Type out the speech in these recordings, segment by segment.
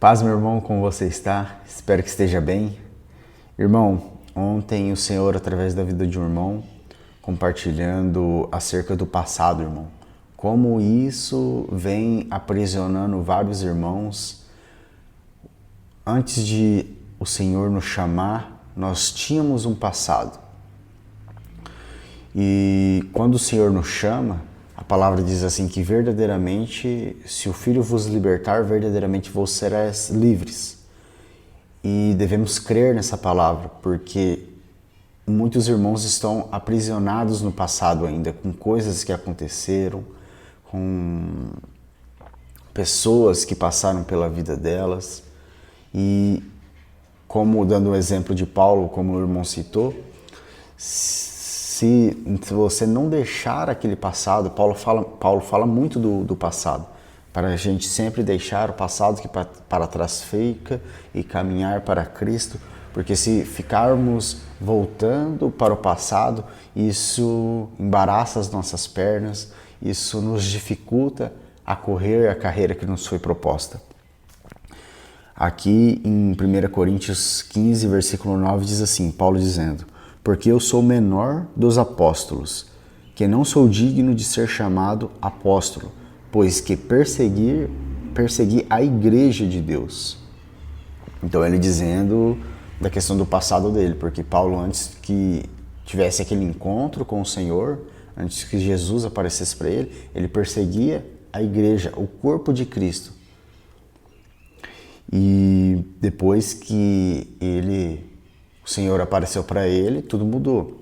Paz, meu irmão, como você está? Espero que esteja bem. Irmão, ontem o Senhor, através da vida de um irmão, compartilhando acerca do passado, irmão. Como isso vem aprisionando vários irmãos. Antes de o Senhor nos chamar, nós tínhamos um passado. E quando o Senhor nos chama, a palavra diz assim que verdadeiramente, se o Filho vos libertar, verdadeiramente vos serás livres. E devemos crer nessa palavra, porque muitos irmãos estão aprisionados no passado ainda, com coisas que aconteceram, com pessoas que passaram pela vida delas. E como, dando o exemplo de Paulo, como o irmão citou, se você não deixar aquele passado, Paulo fala muito do passado, para a gente sempre deixar o passado que para trás fica e caminhar para Cristo, porque se ficarmos voltando para o passado, isso embaraça as nossas pernas, isso nos dificulta a correr a carreira que nos foi proposta. Aqui em 1 Coríntios 15, versículo 9, diz assim, Paulo dizendo: porque eu sou o menor dos apóstolos, que não sou digno de ser chamado apóstolo, pois que persegui a igreja de Deus. Então ele dizendo da questão do passado dele, porque Paulo, antes que tivesse aquele encontro com o Senhor, antes que Jesus aparecesse para ele perseguia a igreja, o corpo de Cristo. E depois que o Senhor apareceu para ele, tudo mudou.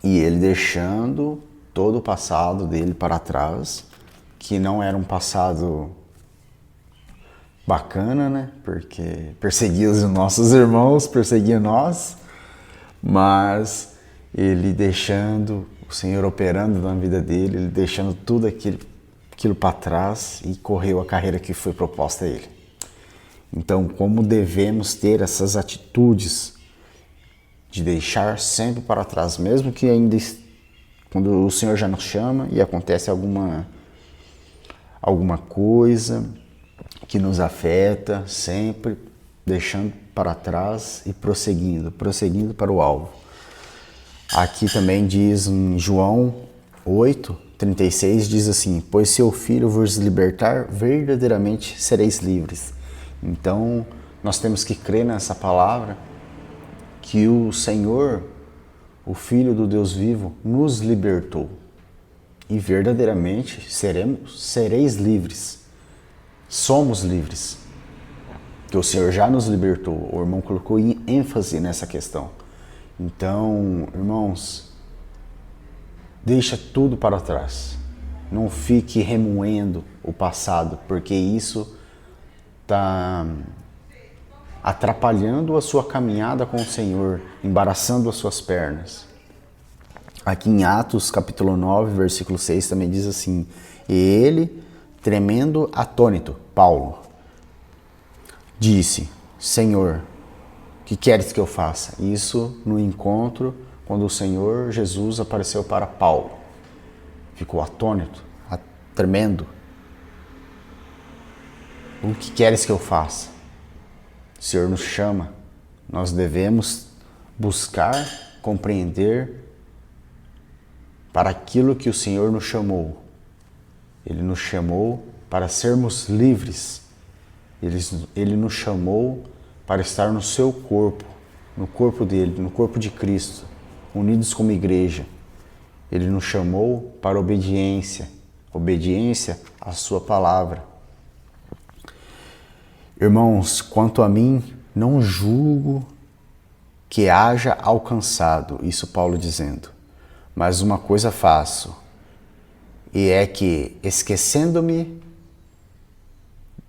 E ele deixando todo o passado dele para trás, que não era um passado bacana, né? Porque perseguia os nossos irmãos, perseguia nós, mas ele deixando, o Senhor operando na vida dele, ele deixando tudo aquilo para trás e correu a carreira que foi proposta a ele. Então, como devemos ter essas atitudes de deixar sempre para trás, mesmo que ainda quando o Senhor já nos chama e acontece alguma coisa que nos afeta, sempre deixando para trás e prosseguindo para o alvo. Aqui também diz em João 8:36, diz assim: pois se o Filho vos libertar, verdadeiramente sereis livres. Então, nós temos que crer nessa palavra, que o Senhor, o Filho do Deus vivo, nos libertou. E verdadeiramente sereis livres. Somos livres. Que o Senhor já nos libertou. O irmão colocou ênfase nessa questão. Então, irmãos, deixa tudo para trás. Não fique remoendo o passado, porque isso está atrapalhando a sua caminhada com o Senhor, embaraçando as suas pernas. Aqui em Atos, capítulo 9, versículo 6, também diz assim: e ele, tremendo atônito, Paulo, disse: Senhor, que queres que eu faça? Isso no encontro, quando o Senhor Jesus apareceu para Paulo. Ficou atônito, tremendo. O que queres que eu faça? O Senhor nos chama, nós devemos buscar, compreender para aquilo que o Senhor nos chamou. Ele nos chamou para sermos livres. Ele nos chamou para estar no seu corpo, no corpo dele, no corpo de Cristo, unidos como igreja. Ele nos chamou para obediência à sua palavra. Irmãos, quanto a mim, não julgo que haja alcançado, isso Paulo dizendo, mas uma coisa faço, e é que, esquecendo-me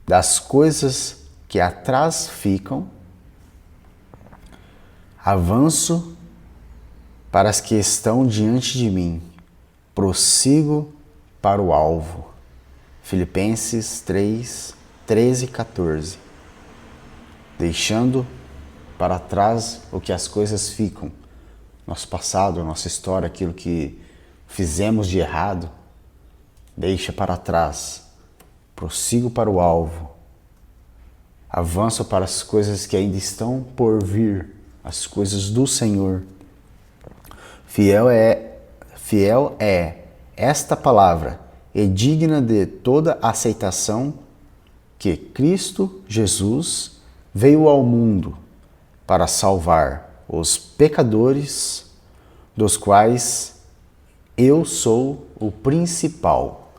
das coisas que atrás ficam, avanço para as que estão diante de mim, prossigo para o alvo. Filipenses 3, 13 e 14. Deixando para trás o que as coisas ficam, nosso passado, nossa história, aquilo que fizemos de errado, deixa para trás, prossigo para o alvo, Avanço para as coisas que ainda estão por vir, as coisas do Senhor. Fiel é esta palavra e digna de toda aceitação que Cristo Jesus veio ao mundo para salvar os pecadores, dos quais eu sou o principal.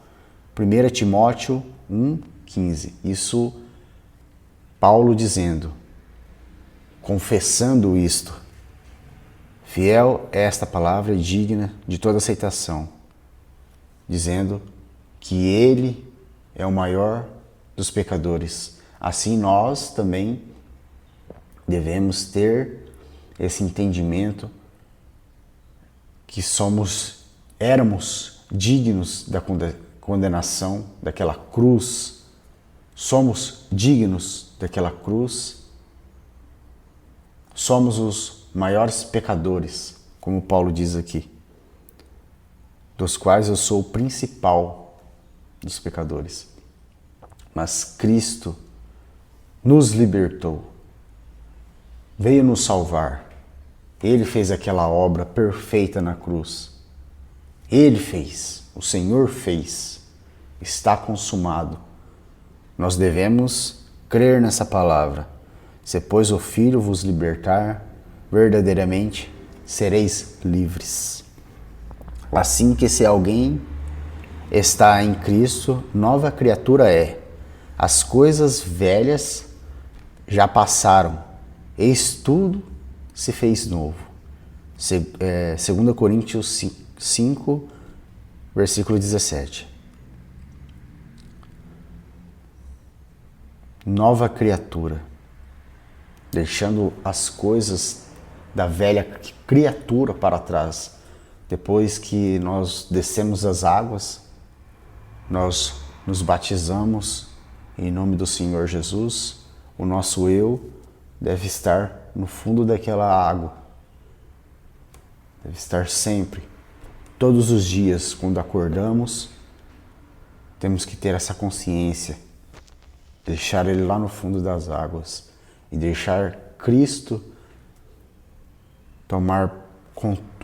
1 Timóteo 1,15. Isso Paulo dizendo, confessando isto. Fiel é esta palavra e digna de toda aceitação, dizendo que ele é o maior dos pecadores. Assim nós também devemos ter esse entendimento que éramos dignos da condenação daquela cruz. Somos dignos daquela cruz. Somos os maiores pecadores, como Paulo diz aqui, dos quais eu sou o principal dos pecadores. Mas Cristo nos libertou, veio nos salvar. Ele fez aquela obra perfeita na cruz. Ele fez, o Senhor fez, está consumado. Nós devemos crer nessa palavra. Se, pois, o Filho vos libertar, verdadeiramente sereis livres. Assim que se alguém está em Cristo, nova criatura é. As coisas velhas já passaram, eis tudo se fez novo. 2 Coríntios 5, versículo 17. Nova criatura, deixando as coisas da velha criatura para trás. Depois que nós descemos as águas, nós nos batizamos em nome do Senhor Jesus, o nosso eu deve estar no fundo daquela água. Deve estar sempre, todos os dias, quando acordamos, temos que ter essa consciência, deixar ele lá no fundo das águas e deixar Cristo tomar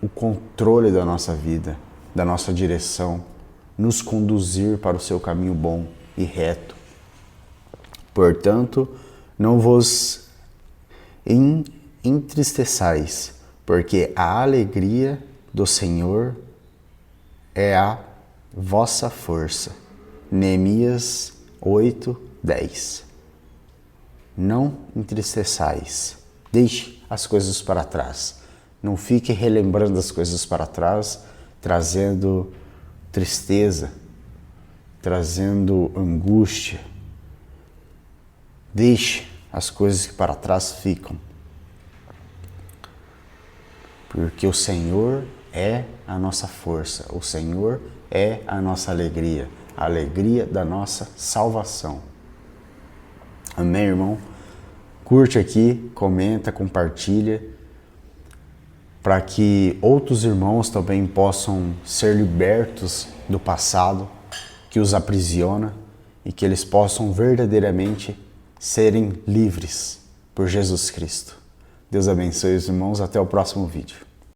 o controle da nossa vida, da nossa direção, nos conduzir para o seu caminho bom e reto. Portanto, não vos entristeçais, porque a alegria do Senhor é a vossa força. Neemias 8:10. Não entristeçais, deixe as coisas para trás. Não fique relembrando as coisas para trás, trazendo tristeza, trazendo angústia. Deixe as coisas que para trás ficam. Porque o Senhor é a nossa força, o Senhor é a nossa alegria, a alegria da nossa salvação. Amém, irmão? Curte aqui, comenta, compartilha, para que outros irmãos também possam ser libertos do passado que os aprisiona e que eles possam verdadeiramente serem livres por Jesus Cristo. Deus abençoe os irmãos, até o próximo vídeo.